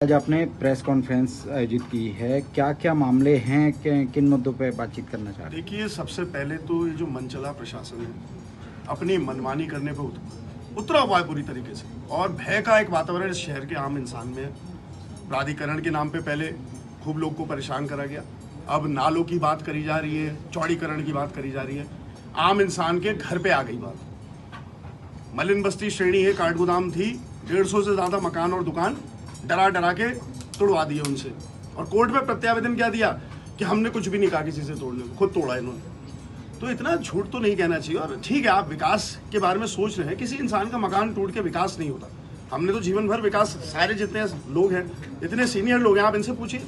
आज आपने press conference आयोजित की है, क्या क्या मामले हैं, किन मुद्दों पर बातचीत करना चाह रहे हैं? देखिए, सबसे पहले तो ये जो मनचला प्रशासन है अपनी मनमानी करने पे उतरा हुआ है पूरी तरीके से, और भय का एक वातावरण इस शहर के आम इंसान में है। प्राधिकरण के नाम पे पहले खूब लोग को परेशान करा गया, अब नालों की बात करी जा रही है, चौड़ीकरण की बात करी जा रही है, आम इंसान के घर पे आ गई बात। मलिन बस्ती श्रेणी है, काठगोदाम थी, 150 से ज़्यादा मकान और दुकान डरा डरा के तोड़वा दिए उनसे, और कोर्ट में प्रत्यावेदन क्या दिया कि हमने कुछ भी नहीं कहा किसी से तोड़ने को, खुद तोड़ा इन्होंने। तो इतना झूठ तो नहीं कहना चाहिए। और ठीक है, आप विकास के बारे में सोच रहे हैं, किसी इंसान का मकान टूट के विकास नहीं होता। हमने तो जीवन भर विकास, सारे जितने लोग हैं, इतने सीनियर लोग हैं, आप इनसे पूछिए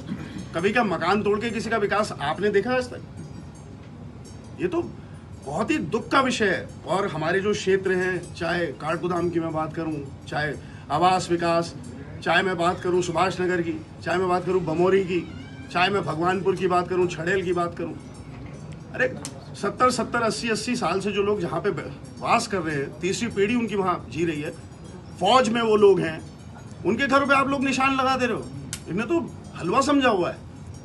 कभी क्या मकान तोड़ के किसी का विकास आपने देखा आज तक? ये तो बहुत ही दुख का विषय है। और हमारे जो क्षेत्र हैं, चाहे काठगोदाम की मैं बात करूं, चाहे आवास विकास, चाहे मैं बात करूं सुभाष नगर की, चाहे मैं बात करूं बमोरी की, चाहे मैं भगवानपुर की बात करूं, छड़ेल की बात करूं, अरे 70, 80 साल से जो लोग जहाँ पे वास कर रहे हैं, तीसरी पीढ़ी उनकी वहाँ जी रही है, फौज में वो लोग हैं, उनके घरों पे आप लोग निशान लगा दे रहे हो। इन्हें तो हलवा समझा हुआ है।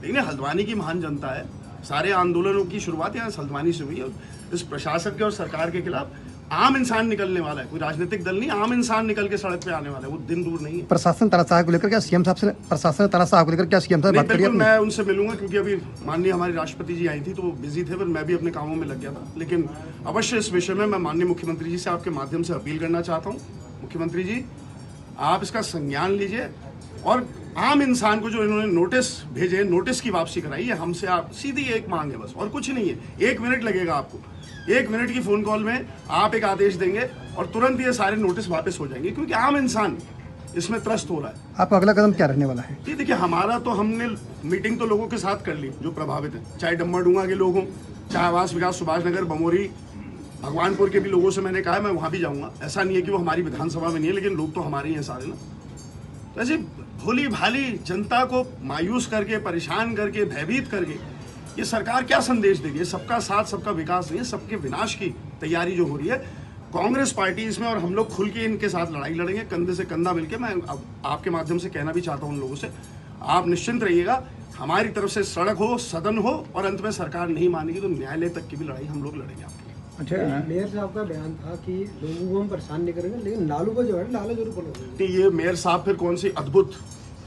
लेकिन हल्द्वानी की महान जनता है, सारे आंदोलनों की शुरुआत यहाँ हल्द्वानी से हुई है। इस प्रशासन के और सरकार के खिलाफ आम इंसान निकलने वाला है, कोई राजनीतिक दल नहीं, आम इंसान निकल के सड़क पे आने वाला है, वो दिन दूर नहीं है। प्रशासन तानाशाह को लेकर क्या सीएम साहब से, प्रशासन तानाशाह को लेकर क्या सीएम साहब बात करिए? मैं उनसे मिलूंगा, क्योंकि अभी माननीय हमारी राष्ट्रपति जी आई थी तो वो बिजी थे, फिर मैं भी अपने कामों में लग गया था। लेकिन अवश्य इस विषय में मैं माननीय मुख्यमंत्री जी से आपके माध्यम से अपील करना चाहता हूँ। मुख्यमंत्री जी, आप इसका संज्ञान लीजिए और आम इंसान को जो इन्होंने नोटिस भेजे, नोटिस की वापसी कराइए हमसे। आप सीधी एक मांग है बस, और कुछ नहीं है। 1 मिनट लगेगा आपको, 1 मिनट की फोन कॉल में आप एक आदेश देंगे और तुरंत ये सारे नोटिस वापस हो जाएंगे, क्योंकि आम इंसान इसमें त्रस्त हो रहा है। आपका अगला कदम क्या रहने वाला है? जी देखिए, हमारा तो हमने मीटिंग तो लोगों के साथ कर ली जो प्रभावित है, चाहे डम्बरडुंगा के लोग हों, चाहे आवास विकास सुभाष नगर, बमोरी, भगवानपुर के भी लोगों से मैंने कहा है मैं वहाँ भी जाऊँगा। ऐसा नहीं है कि वो हमारी विधानसभा में नहीं है, लेकिन लोग तो हमारे ही हैं सारे ना। तो ऐसे भोली भाली जनता को मायूस करके, परेशान करके, भयभीत करके ये सरकार क्या संदेश देगी? सबका साथ सबका विकास नहीं है, सबके विनाश की तैयारी जो हो रही है कांग्रेस पार्टी इसमें, और हम लोग खुल के इनके साथ लड़ाई लड़ेंगे, कंधे से कंधा मिलके। मैं आपके माध्यम से कहना भी चाहता हूं उन लोगों से, आप निश्चिंत रहिएगा, हमारी तरफ से सड़क हो, सदन हो, और अंत में सरकार नहीं मानेगी तो न्यायालय तक की भी लड़ाई हम लोग लड़ेंगे आपके। अच्छा, मेयर साहब का बयान था कि लोगों को हम परेशान नहीं करेंगे, लेकिन नालों को जो है नाला जरूर खोलेंगे। ये मेयर साहब फिर कौन सी अद्भुत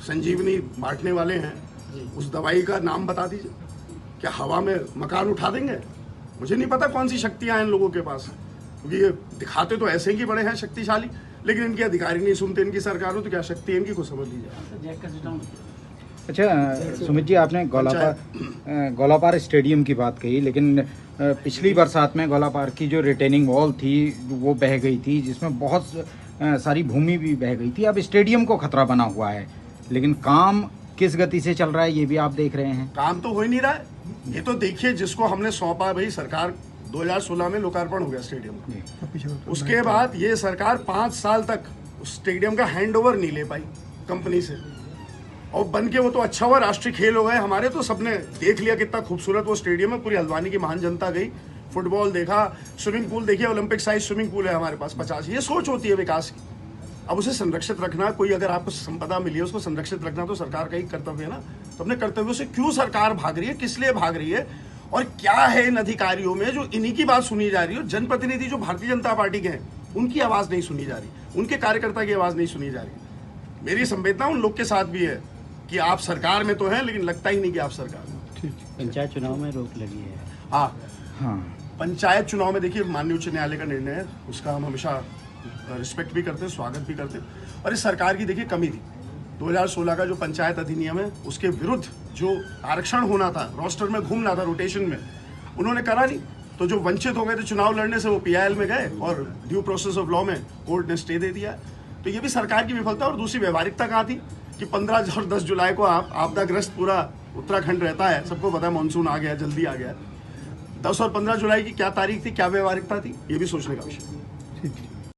संजीवनी बांटने वाले हैं? उस दवाई का नाम बता दीजिए। क्या हवा में मकान उठा देंगे? मुझे नहीं पता कौन सी शक्तियां हैं इन लोगों के पास, क्योंकि ये दिखाते तो ऐसे ही कि बड़े हैं शक्तिशाली, लेकिन इनके अधिकारी नहीं सुनते इनकी सरकार हो, तो क्या शक्ति है इनकी, कुछ समझ लीजिए। अच्छा सुमित जी, आपने गोलापार स्टेडियम की बात कही, लेकिन पिछली बरसात में गोलापार की जो रिटेनिंग वॉल थी वो बह गई थी, जिसमें बहुत सारी भूमि भी बह गई थी। अब स्टेडियम को खतरा बना हुआ है, लेकिन काम किस गति से चल रहा है ये भी आप देख रहे हैं। काम तो हो ही नहीं रहा है। ये तो देखिए, जिसको हमने सौंपा, भाई सरकार 2016 में लोकार्पण हो गया स्टेडियम का, उसके बाद ये सरकार 5 साल तक उस स्टेडियम का हैंड ओवर नहीं ले पाई कंपनी से, और बन के वो तो अच्छा हुआ राष्ट्रीय खेल हो गए हमारे, तो सबने देख लिया कितना खूबसूरत वो स्टेडियम है। पूरी हल्द्वानी की महान जनता गई, फुटबॉल देखा, स्विमिंग पूल देखिए, ओलंपिक साइज स्विमिंग पूल है हमारे पास 50। ये सोच होती है विकास की। अब उसे संरक्षित रखना, कोई अगर आपको संपदा मिली है उसको संरक्षित रखना तो सरकार का ही कर्तव्य है ना। तो अपने कर्तव्यों से क्यों सरकार भाग रही है, किस लिए भाग रही है, और क्या है इन अधिकारियों में जो इन्हीं की बात सुनी जा रही है? जनप्रतिनिधि जो भारतीय जनता पार्टी के हैं उनकी आवाज नहीं सुनी जा रही, उनके कार्यकर्ता की आवाज नहीं सुनी जा रही। मेरी संवेदना उन लोग के साथ भी है कि आप सरकार में तो हैं, लेकिन लगता ही नहीं कि आप सरकार में। पंचायत चुनाव में रोक लगी है। हाँ, पंचायत चुनाव में देखिए माननीय उच्च न्यायालय का निर्णय है, उसका हम हमेशा रिस्पेक्ट भी करते हैं, स्वागत भी करते हैं। और इस सरकार की देखिए कमी थी, 2016 का जो पंचायत अधिनियम है उसके विरुद्ध जो आरक्षण होना था, रोस्टर में घूमना था, रोटेशन में, उन्होंने करा नहीं। तो जो वंचित हो गए थे चुनाव लड़ने से, वो PIL में गए और ड्यू प्रोसेस ऑफ लॉ में कोर्ट ने स्टे दे दिया। तो ये भी सरकार की विफलता। और दूसरी व्यवहारिकता कहाँ थी कि 15 और 10 जुलाई को आपदाग्रस्त पूरा उत्तराखंड रहता है, सबको पता है, मानसून आ गया, जल्दी आ गया। 10 और 15 जुलाई की क्या तारीख थी, क्या व्यवहारिकता थी, ये भी सोचने का विषय।